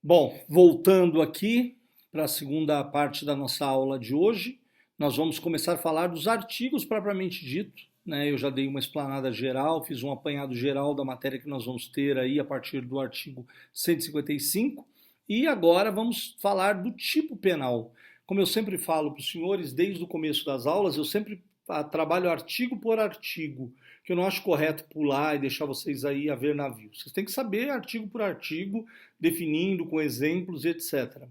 Bom, voltando aqui para a segunda parte da nossa aula de hoje, nós vamos começar a falar dos artigos propriamente dito, né? Eu já dei uma explanada geral, fiz um apanhado geral da matéria que nós vamos ter aí a partir do artigo 155, e agora vamos falar do tipo penal. Como eu sempre falo para os senhores, desde o começo das aulas, eu sempre trabalho artigo por artigo, que eu não acho correto pular e deixar vocês aí a ver navio. Vocês têm que saber artigo por artigo, definindo com exemplos e etc.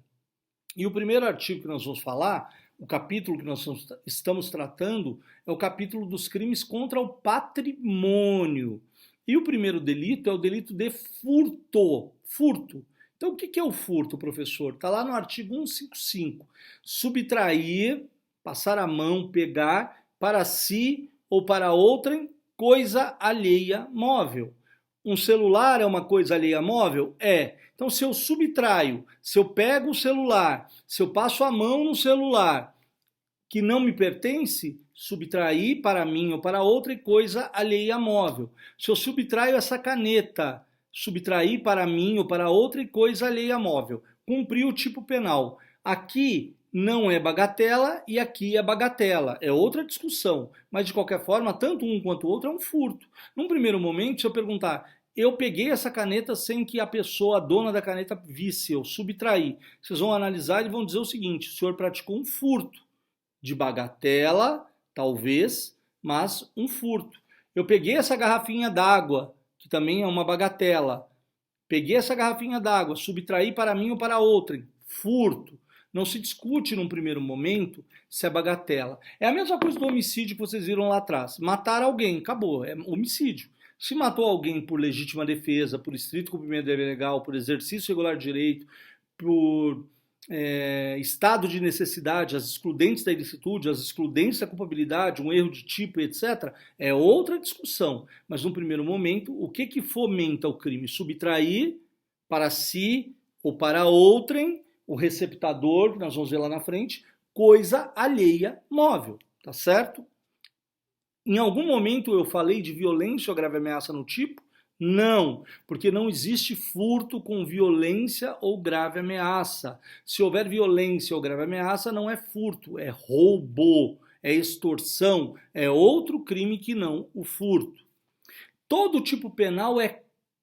E o primeiro artigo que nós vamos falar, o capítulo que nós estamos tratando, é o capítulo dos crimes contra o patrimônio. E o primeiro delito é o delito de furto. Furto. Então, o que é o furto, professor? Está lá no artigo 155. Subtrair, passar a mão, pegar para si ou para outrem coisa alheia móvel. Um celular é uma coisa alheia móvel? É. Então, se eu subtraio, se eu pego o celular, se eu passo a mão no celular que não me pertence, subtrair para mim ou para outra coisa alheia móvel. Se eu subtraio essa caneta, subtrair para mim ou para outra coisa alheia móvel. Cumprir o tipo penal. Aqui não é bagatela e aqui é bagatela. É outra discussão. Mas, de qualquer forma, tanto um quanto o outro é um furto. Num primeiro momento, se eu perguntar, eu peguei essa caneta sem que a pessoa, a dona da caneta, visse, eu subtraí. Vocês vão analisar e vão dizer o seguinte, o senhor praticou um furto de bagatela, talvez, mas um furto. Eu peguei essa garrafinha d'água, que também é uma bagatela. Peguei essa garrafinha d'água, subtraí para mim ou para outrem. Furto. Não se discute num primeiro momento se é bagatela. É a mesma coisa do homicídio que vocês viram lá atrás. Matar alguém, acabou, é homicídio. Se matou alguém por legítima defesa, por estrito cumprimento do dever legal, por exercício regular de direito, por estado de necessidade, as excludentes da ilicitude, as excludentes da culpabilidade, um erro de tipo, etc., é outra discussão. Mas, num primeiro momento, o que fomenta o crime? Subtrair para si ou para outrem, o receptador, que nós vamos ver lá na frente, coisa alheia móvel, tá certo? Em algum momento eu falei de violência ou grave ameaça no tipo? Não, porque não existe furto com violência ou grave ameaça. Se houver violência ou grave ameaça, não é furto, é roubo, é extorsão, é outro crime que não o furto. Todo tipo penal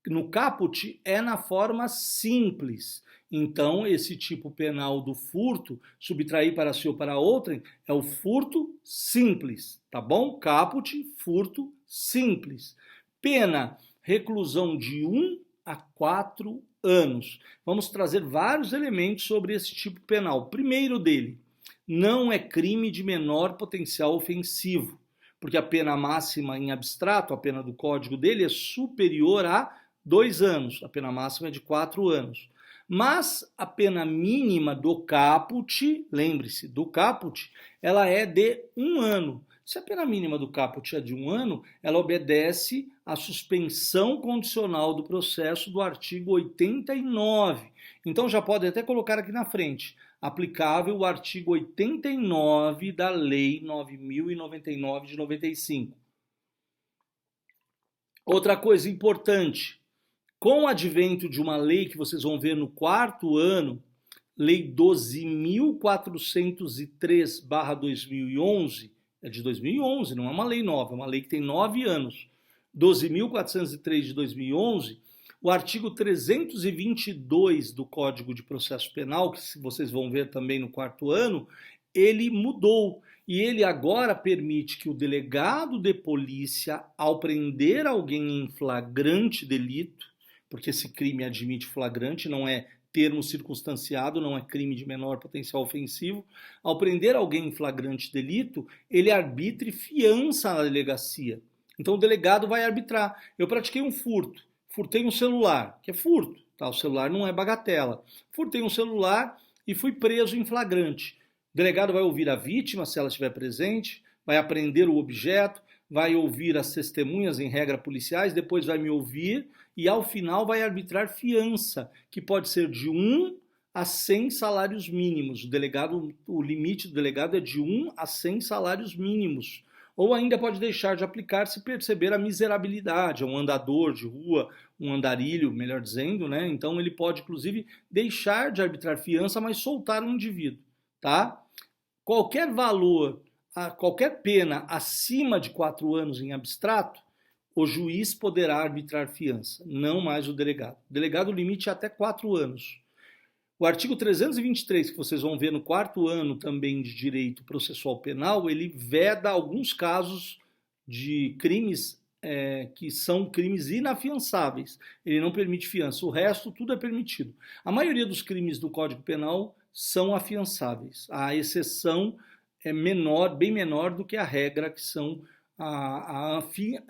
no caput é na forma simples. Então, esse tipo penal do furto, subtrair para si ou para outrem, é o furto simples, tá bom? Caput, furto simples. Pena, reclusão de 1 a 4 anos. Vamos trazer vários elementos sobre esse tipo penal. Primeiro dele, não é crime de menor potencial ofensivo, porque a pena máxima em abstrato, a pena do código dele, é superior a 2 anos. A pena máxima é de 4 anos. Mas a pena mínima do caput, lembre-se, do caput, ela é de 1 ano. Se a pena mínima do caput é de 1 ano, ela obedece à suspensão condicional do processo do artigo 89. Então já pode até colocar aqui na frente, aplicável o artigo 89 da Lei 9.099 de 95. Outra coisa importante, com o advento de uma lei que vocês vão ver no 4º ano, Lei 12.403/2011, é de 2011, não é uma lei nova, é uma lei que tem 9 anos. 12.403 de 2011, o artigo 322 do Código de Processo Penal, que vocês vão ver também no 4º ano, ele mudou. E ele agora permite que o delegado de polícia, ao prender alguém em flagrante delito, porque esse crime admite flagrante, não é termo circunstanciado, não é crime de menor potencial ofensivo, ao prender alguém em flagrante delito, ele arbitre fiança na delegacia. Então o delegado vai arbitrar. Eu pratiquei um furto, furtei um celular, que é furto, tá? O celular não é bagatela. Furtei um celular e fui preso em flagrante. O delegado vai ouvir a vítima, se ela estiver presente, vai apreender o objeto, vai ouvir as testemunhas em regra policiais, depois vai me ouvir e ao final vai arbitrar fiança, que pode ser de 1 a 100 salários mínimos. O limite do delegado é de 1 a 100 salários mínimos. Ou ainda pode deixar de aplicar se perceber a miserabilidade, um andador de rua, um andarilho, melhor dizendo, né? Então ele pode, inclusive, deixar de arbitrar fiança, mas soltar um indivíduo, tá? Qualquer valor, qualquer pena acima de 4 anos em abstrato, o juiz poderá arbitrar fiança, não mais o delegado. O delegado, o limite é até 4 anos. O artigo 323, que vocês vão ver no 4º ano também de direito processual penal, ele veda alguns casos de crimes que são crimes inafiançáveis. Ele não permite fiança, o resto tudo é permitido. A maioria dos crimes do Código Penal são afiançáveis. A exceção é menor, bem menor do que a regra, que são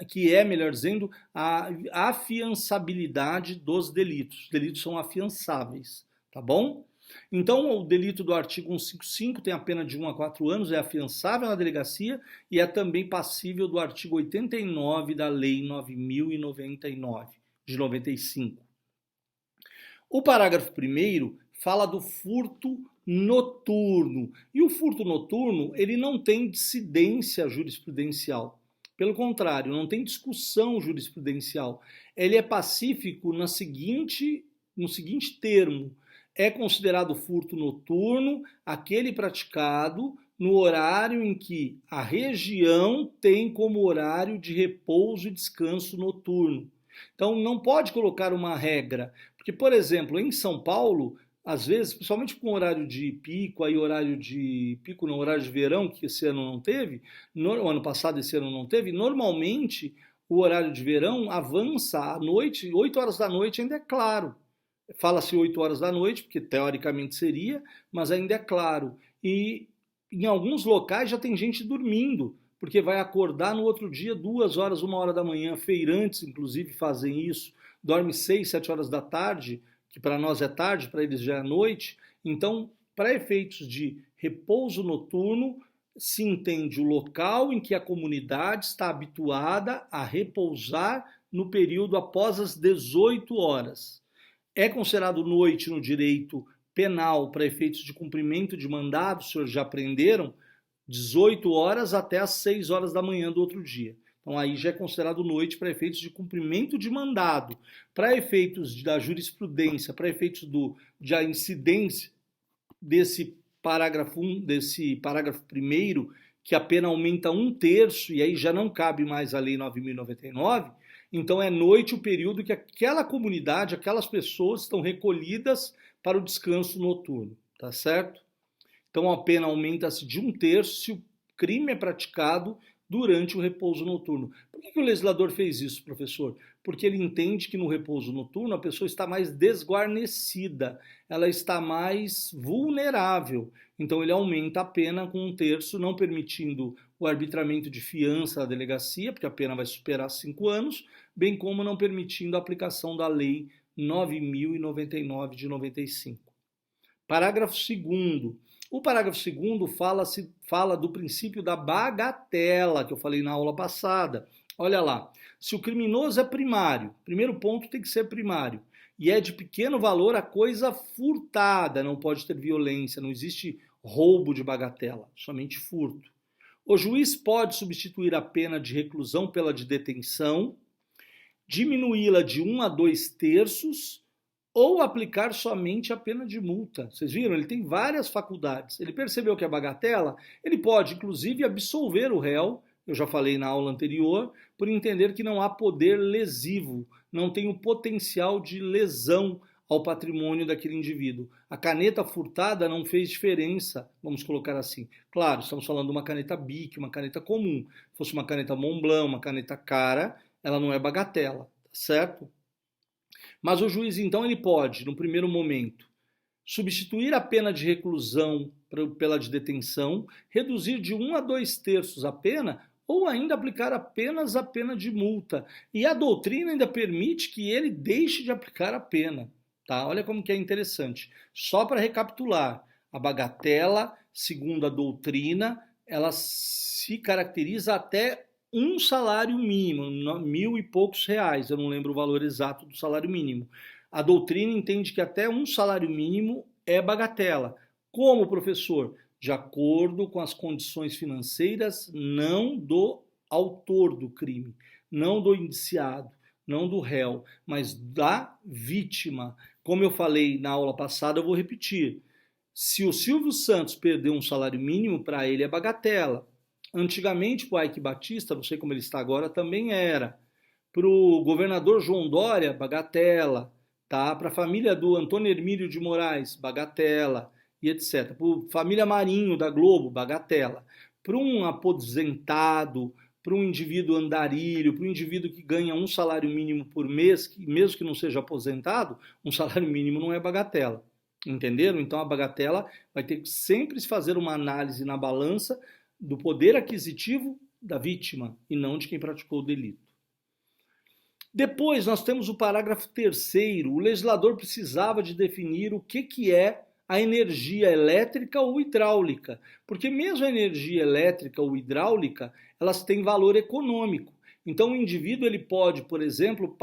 que é, melhor dizendo, a afiançabilidade dos delitos. Os delitos são afiançáveis, tá bom? Então, o delito do artigo 155 tem a pena de 1 a 4 anos, é afiançável na delegacia e é também passível do artigo 89 da Lei 9.099, de 95. O parágrafo 1º fala do furto noturno. E o furto noturno, ele não tem dissidência jurisprudencial. Pelo contrário, não tem discussão jurisprudencial. Ele é pacífico no seguinte termo: é considerado furto noturno aquele praticado no horário em que a região tem como horário de repouso e descanso noturno. Então, não pode colocar uma regra, porque, por exemplo, em São Paulo, às vezes, principalmente com horário de pico, aí horário de verão, que esse ano não teve, no ano passado esse ano não teve, normalmente o horário de verão avança à noite, 8 horas da noite ainda é claro. Fala-se 8 horas da noite, porque teoricamente seria, mas ainda é claro. E em alguns locais já tem gente dormindo, porque vai acordar no outro dia 2 horas, 1 hora da manhã. Feirantes, inclusive, fazem isso. Dorme 6, 7 horas da tarde, que para nós é tarde, para eles já é noite. Então, para efeitos de repouso noturno, se entende o local em que a comunidade está habituada a repousar no período após as 18 horas. É considerado noite no direito penal para efeitos de cumprimento de mandado, os senhores já aprenderam, 18 horas até as 6 horas da manhã do outro dia. Então aí já é considerado noite para efeitos de cumprimento de mandado. Para efeitos da jurisprudência, para efeitos da incidência desse parágrafo 1º, que a pena aumenta 1/3, e aí já não cabe mais a Lei 9.099, então é noite o período que aquela comunidade, aquelas pessoas estão recolhidas para o descanso noturno, tá certo? Então a pena aumenta-se de 1/3 se o crime é praticado durante o repouso noturno. Por que o legislador fez isso, professor? Porque ele entende que no repouso noturno a pessoa está mais desguarnecida, ela está mais vulnerável. Então ele aumenta a pena com 1/3, não permitindo o arbitramento de fiança da delegacia, porque a pena vai superar 5 anos, bem como não permitindo a aplicação da Lei 9.099 de 95. Parágrafo 2º. O parágrafo 2º fala do princípio da bagatela, que eu falei na aula passada. Olha lá, se o criminoso é primário, primeiro ponto tem que ser primário, e é de pequeno valor a coisa furtada, não pode ter violência, não existe roubo de bagatela, somente furto. O juiz pode substituir a pena de reclusão pela de detenção, diminuí-la de 1 a 2/3, ou aplicar somente a pena de multa. Vocês viram? Ele tem várias faculdades. Ele percebeu que é bagatela, ele pode, inclusive, absolver o réu, eu já falei na aula anterior, por entender que não há poder lesivo, não tem o potencial de lesão ao patrimônio daquele indivíduo. A caneta furtada não fez diferença, vamos colocar assim. Claro, estamos falando de uma caneta Bic, uma caneta comum. Se fosse uma caneta Montblanc, uma caneta cara, ela não é bagatela, tá certo? Mas o juiz, então, ele pode, no primeiro momento, substituir a pena de reclusão pela de detenção, reduzir de 1 a 2/3 a pena, ou ainda aplicar apenas a pena de multa. E a doutrina ainda permite que ele deixe de aplicar a pena. Tá? Olha como que é interessante. Só para recapitular, a bagatela, segundo a doutrina, ela se caracteriza até um salário mínimo, 1.000 e poucos reais, eu não lembro o valor exato do salário mínimo. A doutrina entende que até um salário mínimo é bagatela. Como, professor? De acordo com as condições financeiras, não do autor do crime, não do indiciado, não do réu, mas da vítima. Como eu falei na aula passada, eu vou repetir. Se o Silvio Santos perdeu um salário mínimo, para ele é bagatela. Antigamente, para o Ike Batista, não sei como ele está agora, também era. Para o governador João Dória, bagatela. Tá? Para a família do Antônio Hermílio de Moraes, bagatela, e etc. Para a família Marinho da Globo, bagatela. Para um aposentado, para um indivíduo andarilho, para um indivíduo que ganha um salário mínimo por mês, mesmo que não seja aposentado, um salário mínimo não é bagatela. Entenderam? Então a bagatela vai ter que sempre fazer uma análise na balança do poder aquisitivo da vítima e não de quem praticou o delito. Depois nós temos o parágrafo 3º. O legislador precisava de definir o que é a energia elétrica ou hidráulica, porque mesmo a energia elétrica ou hidráulica, elas têm valor econômico. Então o indivíduo ele pode, por exemplo,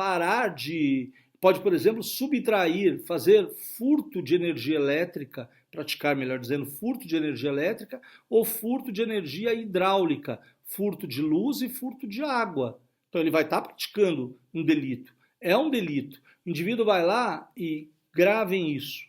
subtrair, fazer furto de energia elétrica, praticar, melhor dizendo, furto de energia elétrica ou furto de energia hidráulica, furto de luz e furto de água. Então ele vai estar praticando um delito. É um delito. O indivíduo vai lá e gravem isso.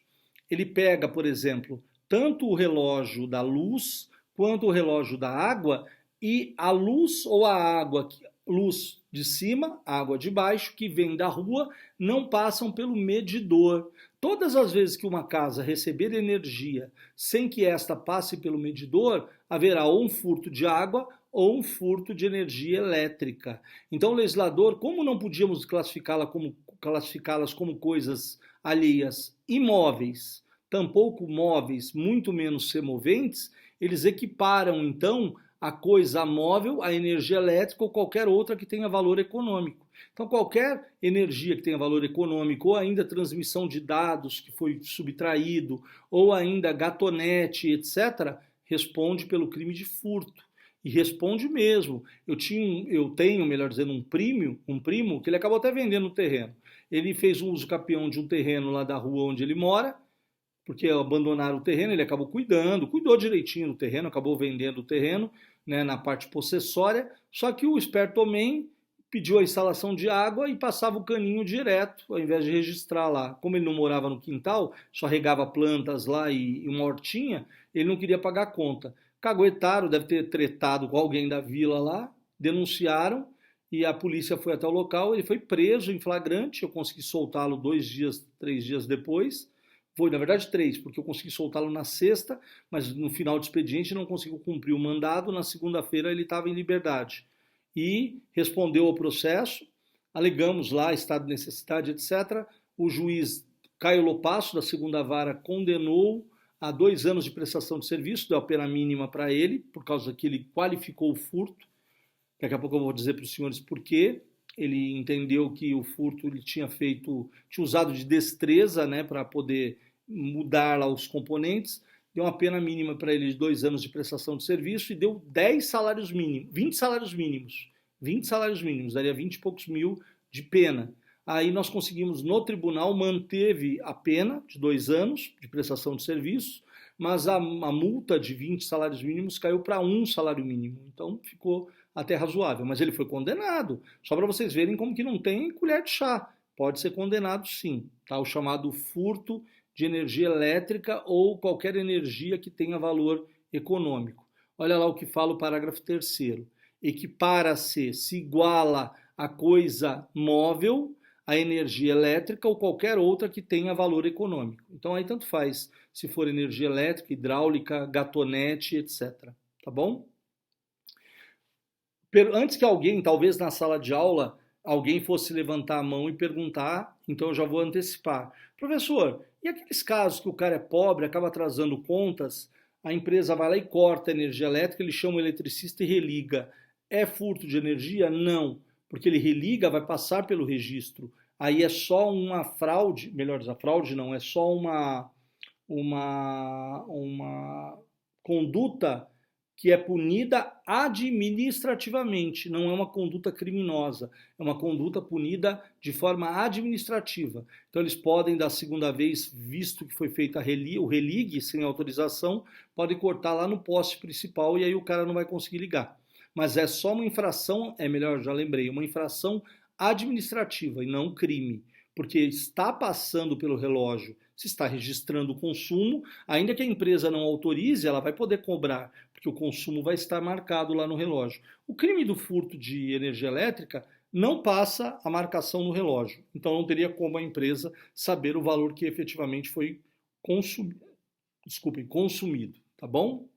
Ele pega, por exemplo, tanto o relógio da luz quanto o relógio da água e a luz ou a água, luz de cima, água de baixo, que vem da rua, não passam pelo medidor. Todas as vezes que uma casa receber energia sem que esta passe pelo medidor, haverá ou um furto de água ou um furto de energia elétrica. Então o legislador, como não podíamos classificá-las como coisas alheias imóveis, tampouco móveis, muito menos semoventes, eles equiparam então a coisa móvel, a energia elétrica ou qualquer outra que tenha valor econômico. Então qualquer energia que tenha valor econômico ou ainda transmissão de dados que foi subtraído ou ainda gatonete, etc., responde pelo crime de furto. E responde mesmo. Eu tenho, melhor dizendo, um primo que ele acabou até vendendo o terreno. Ele fez um uso capião de um terreno lá da rua onde ele mora, porque abandonaram o terreno, ele acabou cuidou direitinho do terreno, acabou vendendo o terreno, né, na parte possessória, só que o esperto homem pediu a instalação de água e passava o caninho direto, ao invés de registrar lá. Como ele não morava no quintal, só regava plantas lá e uma hortinha, ele não queria pagar a conta. Caguetaram, deve ter tretado com alguém da vila lá, denunciaram e a polícia foi até o local, ele foi preso em flagrante, eu consegui soltá-lo 3 dias depois, foi na verdade 3, porque eu consegui soltá-lo na sexta, mas no final do expediente não conseguiu cumprir o mandado, na segunda-feira ele estava em liberdade. E respondeu ao processo, alegamos lá estado de necessidade, etc. O juiz Caio Lopasso, da segunda vara, condenou a 2 anos de prestação de serviço, deu a pena mínima para ele, por causa que ele qualificou o furto. Daqui a pouco eu vou dizer para os senhores por quê. Ele entendeu que o furto ele tinha usado de destreza, né, para poder mudar lá os componentes, deu uma pena mínima para ele de 2 anos de prestação de serviço e deu 10 salários mínimos, 20 salários mínimos, 20 salários mínimos, daria 20 e poucos mil de pena. Aí nós conseguimos, no tribunal, manteve a pena de 2 anos de prestação de serviço, mas a multa de 20 salários mínimos caiu para 1 salário mínimo. Então ficou até razoável, mas ele foi condenado. Só para vocês verem como que não tem colher de chá. Pode ser condenado sim, tá? O chamado furto de energia elétrica ou qualquer energia que tenha valor econômico. Olha lá o que fala o parágrafo 3º. Equipara-se, se iguala a coisa móvel, a energia elétrica ou qualquer outra que tenha valor econômico. Então aí tanto faz se for energia elétrica, hidráulica, gatonete, etc. Tá bom? Antes que alguém, talvez na sala de aula, alguém fosse levantar a mão e perguntar, então eu já vou antecipar. Professor, e aqueles casos que o cara é pobre, acaba atrasando contas, a empresa vai lá e corta a energia elétrica, ele chama o eletricista e religa. É furto de energia? Não, porque ele religa, vai passar pelo registro. Aí é só uma fraude, melhor dizendo, fraude não, é só uma conduta que é punida administrativamente, não é uma conduta criminosa, é uma conduta punida de forma administrativa. Então eles podem, da segunda vez, visto que foi feita o religue sem autorização, podem cortar lá no poste principal e aí o cara não vai conseguir ligar. Mas é só uma infração, já lembrei, uma infração administrativa e não crime, porque está passando pelo relógio, se está registrando o consumo, ainda que a empresa não autorize, ela vai poder cobrar, porque o consumo vai estar marcado lá no relógio. O crime do furto de energia elétrica não passa a marcação no relógio, então não teria como a empresa saber o valor que efetivamente foi consumido, tá bom?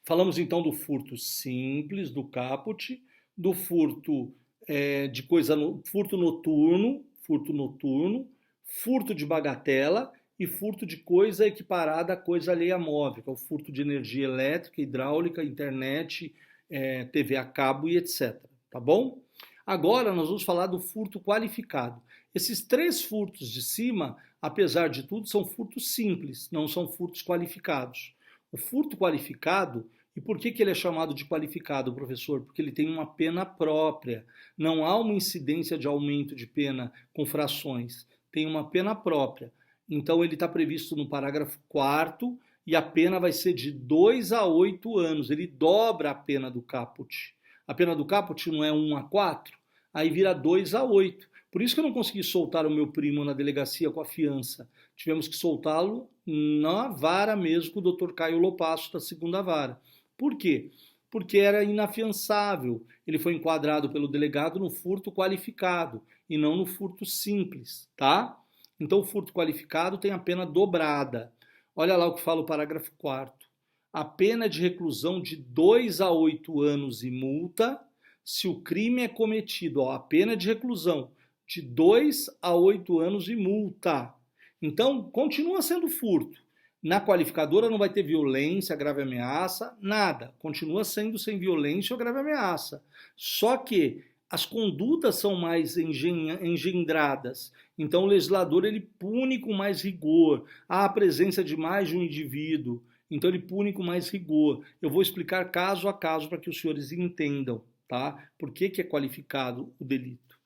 Falamos então do furto simples, do caput, do furto furto noturno, furto de bagatela e furto de coisa equiparada a coisa alheia móvel, que é o furto de energia elétrica, hidráulica, internet, TV a cabo e etc. Tá bom? Agora nós vamos falar do furto qualificado. Esses 3 furtos de cima, apesar de tudo, são furtos simples, não são furtos qualificados. O furto qualificado, e por que ele é chamado de qualificado, professor? Porque ele tem uma pena própria. Não há uma incidência de aumento de pena com frações. Tem uma pena própria. Então ele está previsto no parágrafo 4º e a pena vai ser de 2 a 8 anos. Ele dobra a pena do caput. A pena do caput não é 1 a 4, aí vira 2 a 8. Por isso que eu não consegui soltar o meu primo na delegacia com a fiança. Tivemos que soltá-lo na vara mesmo com o Dr. Caio Lopasso, da 2ª vara. Por quê? Porque era inafiançável. Ele foi enquadrado pelo delegado no furto qualificado e não no furto simples, tá? Então o furto qualificado tem a pena dobrada. Olha lá o que fala o parágrafo 4º. A pena é de reclusão de 2 a 8 anos e multa se o crime é cometido. A pena é de reclusão de 2 a 8 anos e multa. Então, continua sendo furto. Na qualificadora não vai ter violência, grave ameaça, nada. Continua sendo sem violência ou grave ameaça. Só que as condutas são mais engendradas. Então o legislador ele pune com mais rigor. Há a presença de mais de um indivíduo. Então ele pune com mais rigor. Eu vou explicar caso a caso para que os senhores entendam, tá? Por que é qualificado o delito.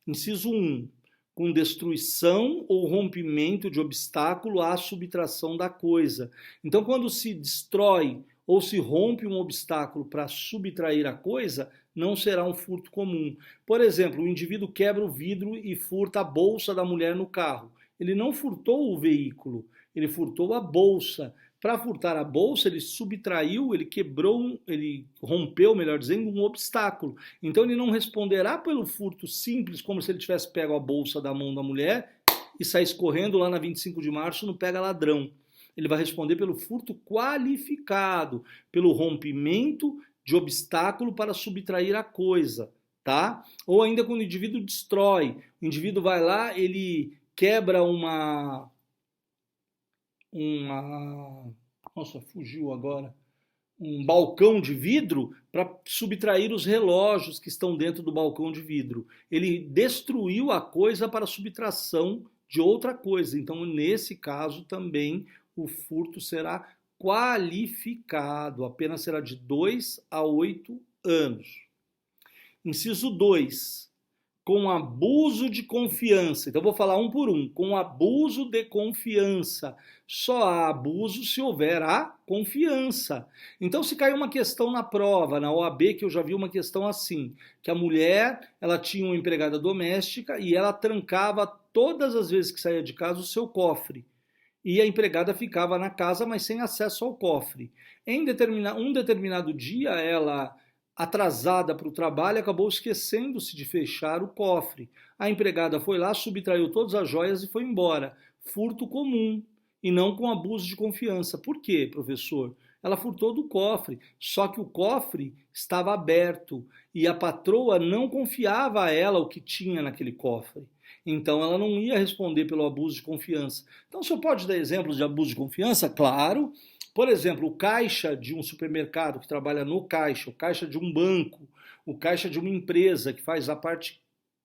Inciso 1. Com destruição ou rompimento de obstáculo à subtração da coisa. Então, quando se destrói ou se rompe um obstáculo para subtrair a coisa, não será um furto comum. Por exemplo, o indivíduo quebra o vidro e furta a bolsa da mulher no carro. Ele não furtou o veículo, ele furtou a bolsa. Para furtar a bolsa, ele subtraiu, ele quebrou, ele rompeu, melhor dizendo, um obstáculo. Então ele não responderá pelo furto simples, como se ele tivesse pego a bolsa da mão da mulher e saísse correndo lá na 25 de março no pega ladrão. Ele vai responder pelo furto qualificado, pelo rompimento de obstáculo para subtrair a coisa, tá? Ou ainda quando o indivíduo destrói, o indivíduo vai lá, ele quebra nossa, fugiu agora, um balcão de vidro para subtrair os relógios que estão dentro do balcão de vidro. Ele destruiu a coisa para subtração de outra coisa. Então, nesse caso, também o furto será qualificado. A pena será de 2 a 8 anos. Inciso 2. Com abuso de confiança. Então, eu vou falar um por um. Com abuso de confiança. Só há abuso se houver a confiança. Então, se caiu uma questão na prova, na OAB, que eu já vi uma questão assim, que a mulher, ela tinha uma empregada doméstica e ela trancava todas as vezes que saía de casa o seu cofre. E a empregada ficava na casa, mas sem acesso ao cofre. Em um determinado dia, ela, atrasada para o trabalho, acabou esquecendo-se de fechar o cofre. A empregada foi lá, subtraiu todas as joias e foi embora. Furto comum e não com abuso de confiança. Por quê, professor? Ela furtou do cofre, só que o cofre estava aberto e a patroa não confiava a ela o que tinha naquele cofre. Então ela não ia responder pelo abuso de confiança. Então o senhor pode dar exemplos de abuso de confiança? Claro. Por exemplo, o caixa de um supermercado que trabalha no caixa, o caixa de um banco, o caixa de uma empresa que faz a parte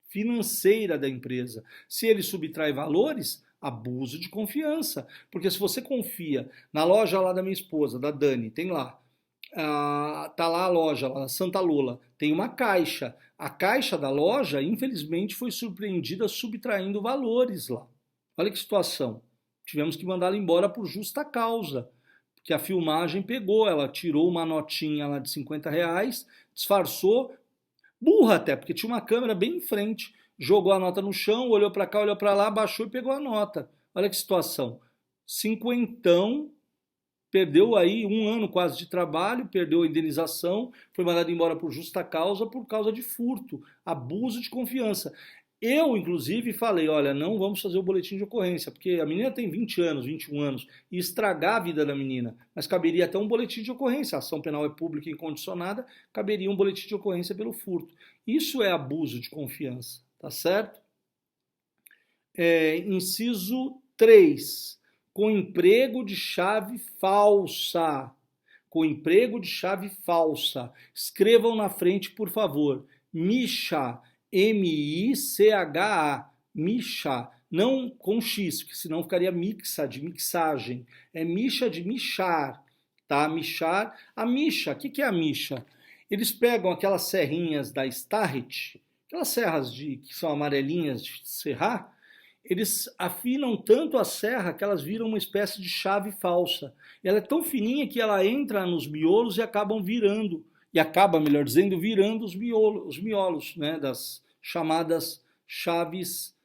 financeira da empresa. Se ele subtrai valores, abuso de confiança. Porque se você confia na loja lá da minha esposa, da Dani, tem lá, tá lá a loja, lá na Santa Lola, tem uma caixa. A caixa da loja, infelizmente, foi surpreendida subtraindo valores lá. Olha que situação. Tivemos que mandá-la embora por justa causa. Que a filmagem pegou, ela tirou uma notinha lá de R$50, disfarçou, Burra até, porque tinha uma câmera bem em frente, jogou a nota no chão, olhou para cá, olhou para lá, baixou e pegou a nota. Olha que situação. Cinquentão, perdeu aí um ano quase de trabalho, perdeu a indenização, foi mandado embora por justa causa por causa de furto, abuso de confiança. Eu, inclusive, falei, olha, não vamos fazer o boletim de ocorrência, porque a menina tem 20 anos, 21 anos, e estragar a vida da menina. Mas caberia até um boletim de ocorrência. A ação penal é pública e incondicionada, caberia um boletim de ocorrência pelo furto. Isso é abuso de confiança, tá certo? Inciso 3. Com emprego de chave falsa. Com emprego de chave falsa. Escrevam na frente, por favor. Micha. M-I-C-H-A. Micha. Não com X, porque senão ficaria mixa, de mixagem. É micha de michar. Tá? Michar. A micha, o que é a micha? Eles pegam aquelas serrinhas da Starrett, aquelas serras que são amarelinhas de serrar, eles afinam tanto a serra que elas viram uma espécie de chave falsa. Ela é tão fininha que ela entra nos miolos e acabam virando, e acaba, melhor dizendo, virando os miolos, né, das chamadas chaves,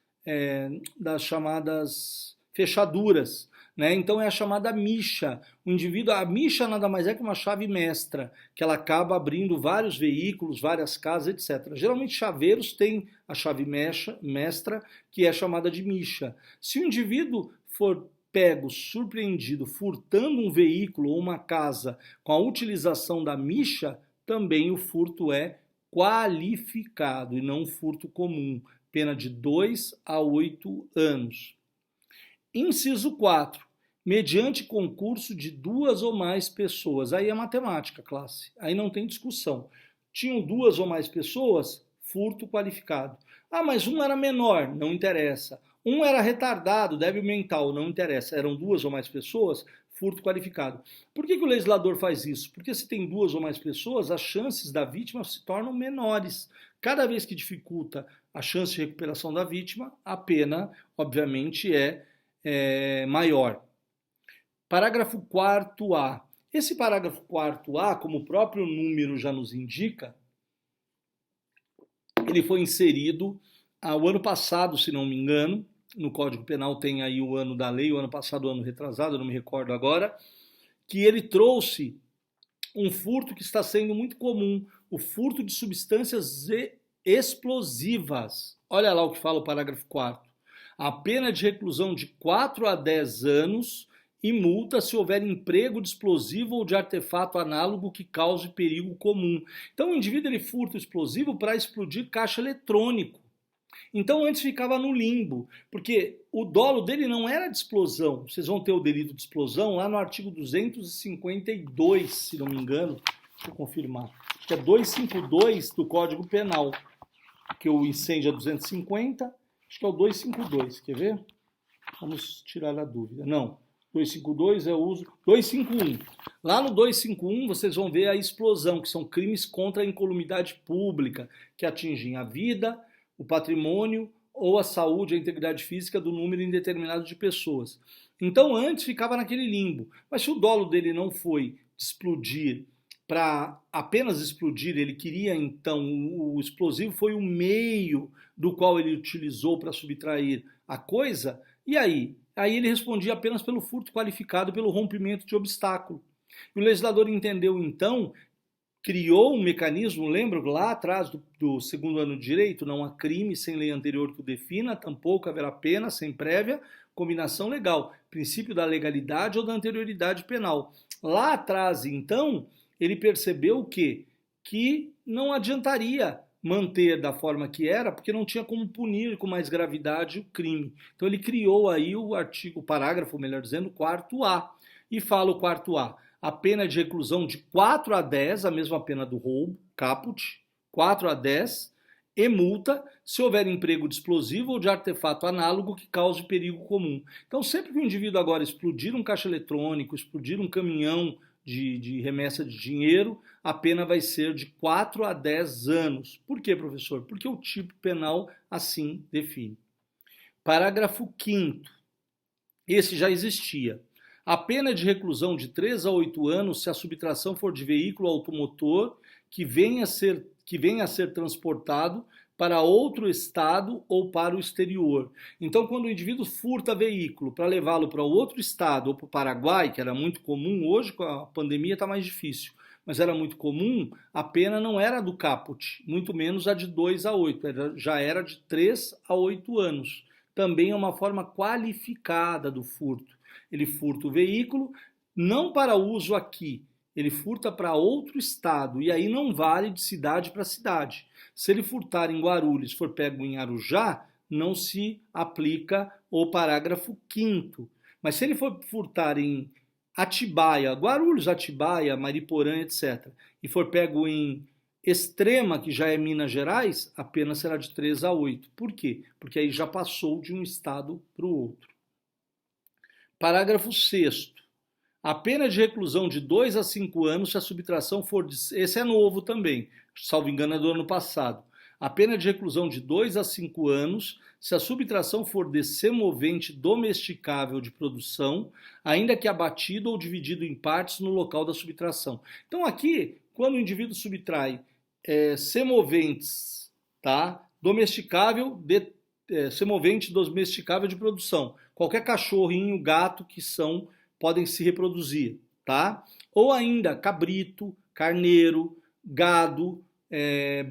das chamadas fechaduras. Né? Então é a chamada micha. A micha nada mais é que uma chave mestra, que ela acaba abrindo vários veículos, várias casas, etc. Geralmente chaveiros têm a chave mestra, que é chamada de micha. Se o indivíduo for pego, surpreendido, furtando um veículo ou uma casa com a utilização da micha, também o furto é qualificado e não um furto comum. Pena de 2 a 8 anos. Inciso 4. Mediante concurso de 2 ou mais pessoas. Aí é matemática, classe. Aí não tem discussão. Tinham 2 ou mais pessoas, furto qualificado. Ah, mas um era menor, não interessa. Um era retardado, débil mental, não interessa. Eram 2 ou mais pessoas, furto qualificado. Por que o legislador faz isso? Porque se tem 2 ou mais pessoas, as chances da vítima se tornam menores. Cada vez que dificulta a chance de recuperação da vítima, a pena, obviamente, é maior. Parágrafo 4º-A. Esse parágrafo 4º-A, como o próprio número já nos indica, ele foi inserido o ano passado, se não me engano. No Código Penal tem aí o ano da lei, o ano passado, o ano retrasado, eu não me recordo agora, que ele trouxe um furto que está sendo muito comum, o furto de substâncias explosivas. Olha lá o que fala o parágrafo 4º. A pena de reclusão de 4 a 10 anos e multa se houver emprego de explosivo ou de artefato análogo que cause perigo comum. Então o indivíduo ele furta o explosivo para explodir caixa eletrônico. Então antes ficava no limbo, porque o dolo dele não era de explosão. Vocês vão ter o delito de explosão lá no artigo 252, se não me engano. Deixa eu confirmar. Que é 252 do Código Penal, que o incêndio é 250. Acho que é o 252, quer ver? Vamos tirar a dúvida. Não, 252 é o uso... 251. Lá no 251 vocês vão ver a explosão, que são crimes contra a incolumidade pública, que atingem a vida, o patrimônio ou a saúde, a integridade física do número indeterminado de pessoas. Então antes ficava naquele limbo. Mas se o dolo dele não foi explodir para apenas explodir, ele queria então, o explosivo foi o meio do qual ele utilizou para subtrair a coisa, e aí? Aí ele respondia apenas pelo furto qualificado, pelo rompimento de obstáculo. E o legislador entendeu então, criou um mecanismo, lembra lá atrás do segundo ano de direito, não há crime sem lei anterior que o defina, tampouco haverá pena sem prévia combinação legal, princípio da legalidade ou da anterioridade penal. Lá atrás, então, ele percebeu que não adiantaria manter da forma que era, porque não tinha como punir com mais gravidade o crime. Então ele criou aí o parágrafo, melhor dizendo, 4º-A. E fala o 4º-A. A pena de reclusão de 4 a 10, a mesma pena do roubo, caput, 4 a 10, e multa se houver emprego de explosivo ou de artefato análogo que cause perigo comum. Então sempre que o indivíduo agora explodir um caixa eletrônico, explodir um caminhão de remessa de dinheiro, a pena vai ser de 4 a 10 anos. Por quê, professor? Porque o tipo penal assim define. Parágrafo 5º. Esse já existia. A pena de reclusão de 3 a 8 anos se a subtração for de veículo automotor que venha a ser que venha a ser transportado para outro estado ou para o exterior. Então, quando o indivíduo furta veículo para levá-lo para outro estado ou para o Paraguai, que era muito comum, hoje com a pandemia está mais difícil, mas era muito comum, a pena não era do caput, muito menos a de 2 a 8, já era de 3 a 8 anos. Também é uma forma qualificada do furto. Ele furta o veículo, não para uso aqui, ele furta para outro estado, e aí não vale de cidade para cidade. Se ele furtar em Guarulhos, for pego em Arujá, não se aplica o parágrafo 5º. Mas se ele for furtar em Atibaia, Guarulhos, Atibaia, Mariporã, etc., e for pego em Extrema, que já é Minas Gerais, a pena será de 3 a 8. Por quê? Porque aí já passou de um estado para o outro. Parágrafo 6º. A pena de reclusão de 2 a 5 anos se a subtração for de... Esse é novo também, salvo engano é do ano passado. A pena de reclusão de 2 a 5 anos se a subtração for de semovente domesticável de produção, ainda que abatido ou dividido em partes no local da subtração. Então aqui, quando o indivíduo subtrai semoventes, tá? Semovente domesticável de produção, qualquer cachorrinho, gato que podem se reproduzir, tá? Ou ainda cabrito, carneiro, gado,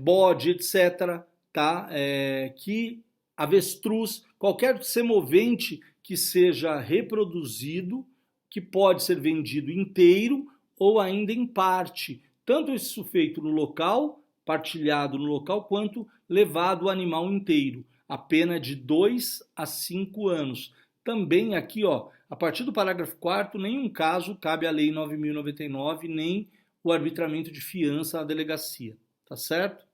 bode, etc., tá? Que avestruz, qualquer semovente que seja reproduzido, que pode ser vendido inteiro ou ainda em parte, tanto isso feito no local, partilhado no local, quanto levado o animal inteiro. A pena é de 2 a 5 anos. Também aqui, ó, a partir do parágrafo 4º, nenhum caso cabe à Lei 9.099, nem o arbitramento de fiança na delegacia, tá certo?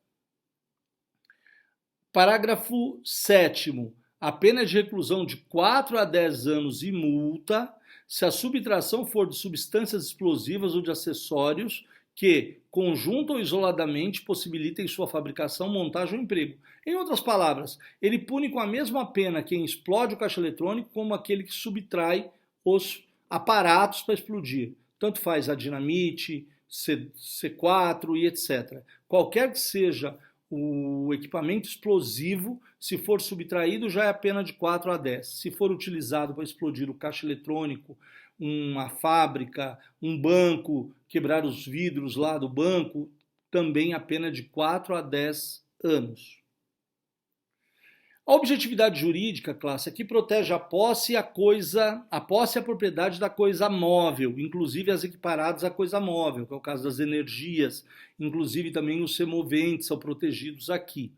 Parágrafo 7º. A pena de reclusão de 4 a 10 anos e multa, se a subtração for de substâncias explosivas ou de acessórios que, conjunto ou isoladamente, possibilitem sua fabricação, montagem ou emprego. Em outras palavras, ele pune com a mesma pena quem explode o caixa eletrônico como aquele que subtrai os aparatos para explodir. Tanto faz a dinamite, C4 e etc. Qualquer que seja o equipamento explosivo, se for subtraído, já é a pena de 4 a 10. Se for utilizado para explodir o caixa eletrônico, uma fábrica, um banco, quebrar os vidros lá do banco, também a pena de 4 a 10 anos. A objetividade jurídica, classe, aqui protege a posse e a propriedade da coisa móvel, inclusive as equiparadas à coisa móvel, que é o caso das energias, inclusive também os semoventes são protegidos aqui.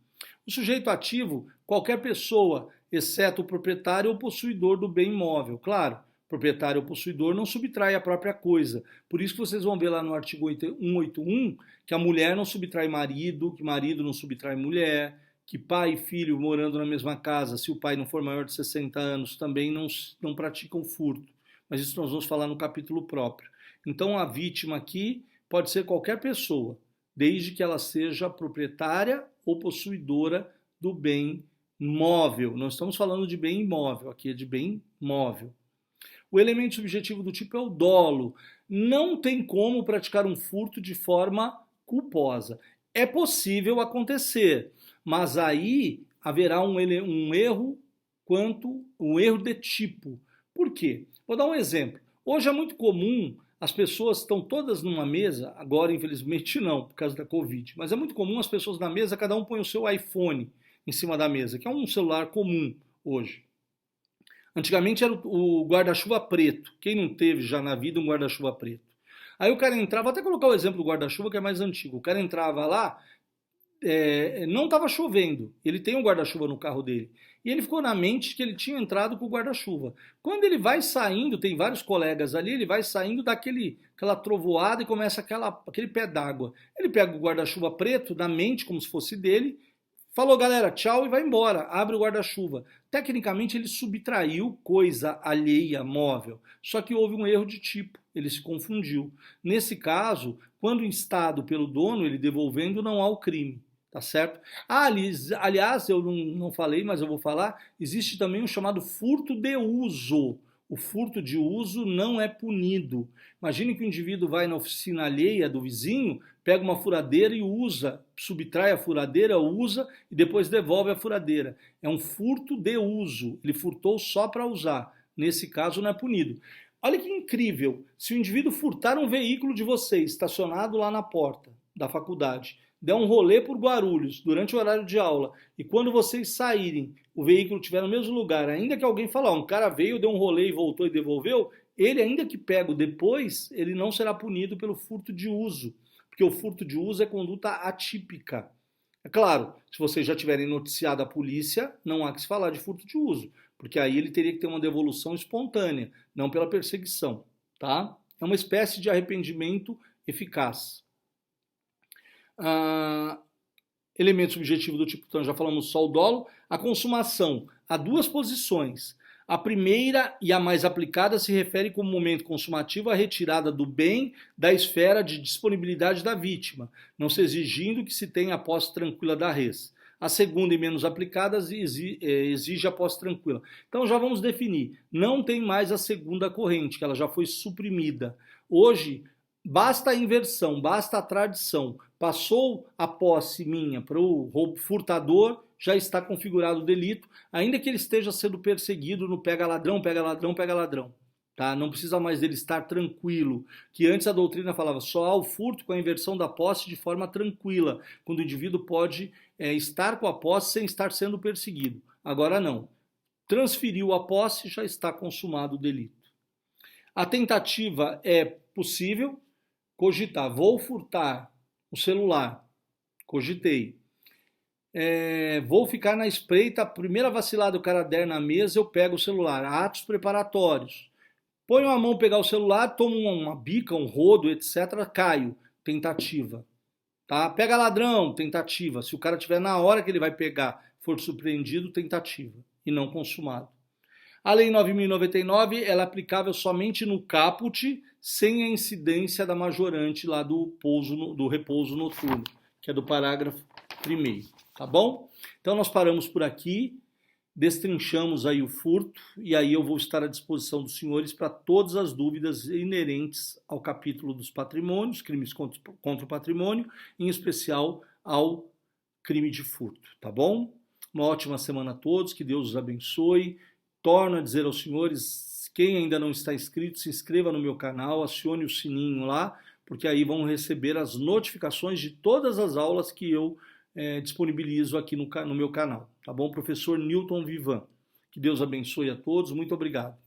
O sujeito ativo, qualquer pessoa, exceto o proprietário ou possuidor do bem móvel. Claro, proprietário ou possuidor não subtrai a própria coisa. Por isso que vocês vão ver lá no artigo 181 que a mulher não subtrai marido, que marido não subtrai mulher, que pai e filho morando na mesma casa, se o pai não for maior de 60 anos, também não praticam furto. Mas isso nós vamos falar no capítulo próprio. Então a vítima aqui pode ser qualquer pessoa, desde que ela seja proprietária ou possuidora do bem móvel. Não estamos falando de bem imóvel, aqui é de bem móvel. O elemento subjetivo do tipo é o dolo. Não tem como praticar um furto de forma culposa. É possível acontecer, mas aí haverá um erro de tipo. Por quê? Vou dar um exemplo. Hoje é muito comum, as pessoas estão todas numa mesa, agora infelizmente não, por causa da Covid, mas é muito comum as pessoas na mesa, cada um põe o seu iPhone em cima da mesa, que é um celular comum hoje. Antigamente era o guarda-chuva preto. Quem não teve já na vida um guarda-chuva preto? Aí o cara entrava, vou até colocar o exemplo do guarda-chuva que é mais antigo. O cara entrava lá, não estava chovendo, ele tem um guarda-chuva no carro dele. E ele ficou na mente que ele tinha entrado com o guarda-chuva. Quando ele vai saindo, tem vários colegas ali, ele vai saindo daquela trovoada e começa aquele pé d'água. Ele pega o guarda-chuva preto na mente, como se fosse dele, falou, galera, tchau, e vai embora, abre o guarda-chuva. Tecnicamente ele subtraiu coisa alheia, móvel, só que houve um erro de tipo, ele se confundiu. Nesse caso, quando instado pelo dono, ele devolvendo, não há o crime. Tá certo? Aliás, eu não falei, mas eu vou falar, existe também o chamado furto de uso. O furto de uso não é punido. Imagine que o indivíduo vai na oficina alheia do vizinho, pega uma furadeira e usa, subtrai a furadeira, usa e depois devolve a furadeira. É um furto de uso. Ele furtou só para usar. Nesse caso não é punido. Olha que incrível. Se o indivíduo furtar um veículo de vocês, estacionado lá na porta da faculdade, der um rolê por Guarulhos durante o horário de aula e quando vocês saírem, o veículo estiver no mesmo lugar, ainda que alguém fale, um cara veio, deu um rolê e voltou e devolveu, ele ainda que pega depois, ele não será punido pelo furto de uso, porque o furto de uso é conduta atípica. É claro, se vocês já tiverem noticiado a polícia, não há que se falar de furto de uso, porque aí ele teria que ter uma devolução espontânea, não pela perseguição, tá? É uma espécie de arrependimento eficaz. Elemento subjetivo do tipo, então já falamos só o dolo. A consumação, há duas posições. A primeira e a mais aplicada se refere como momento consumativo à retirada do bem da esfera de disponibilidade da vítima, não se exigindo que se tenha a posse tranquila da res. A segunda e menos aplicada exige a posse tranquila. Então já vamos definir. Não tem mais a segunda corrente, que ela já foi suprimida. Hoje, basta a inversão, basta a tradição. Passou a posse minha para o furtador, já está configurado o delito, ainda que ele esteja sendo perseguido no pega ladrão, pega ladrão, pega ladrão. Tá? Não precisa mais dele estar tranquilo, que antes a doutrina falava só há o furto com a inversão da posse de forma tranquila, quando o indivíduo pode estar com a posse sem estar sendo perseguido. Agora não. Transferiu a posse, já está consumado o delito. A tentativa é possível cogitar, vou furtar o celular, cogitei. Vou ficar na espreita, a primeira vacilada o cara der na mesa, eu pego o celular. Atos preparatórios. Ponho a mão pegar o celular, tomo uma bica, um rodo, etc. Caio. Tentativa. Tá? Pega ladrão, tentativa. Se o cara tiver na hora que ele vai pegar, for surpreendido, tentativa. E não consumado. A Lei 9.099, ela é aplicável somente no caput, sem a incidência da majorante lá do repouso noturno, que é do parágrafo 1º, tá bom? Então nós paramos por aqui, destrinchamos aí o furto, e aí eu vou estar à disposição dos senhores para todas as dúvidas inerentes ao capítulo dos patrimônios, crimes contra o patrimônio, em especial ao crime de furto, tá bom? Uma ótima semana a todos, que Deus os abençoe. Torno a dizer aos senhores, quem ainda não está inscrito, se inscreva no meu canal, acione o sininho lá, porque aí vão receber as notificações de todas as aulas que eu disponibilizo aqui no meu canal. Tá bom? Professor Newton Vivan. Que Deus abençoe a todos. Muito obrigado.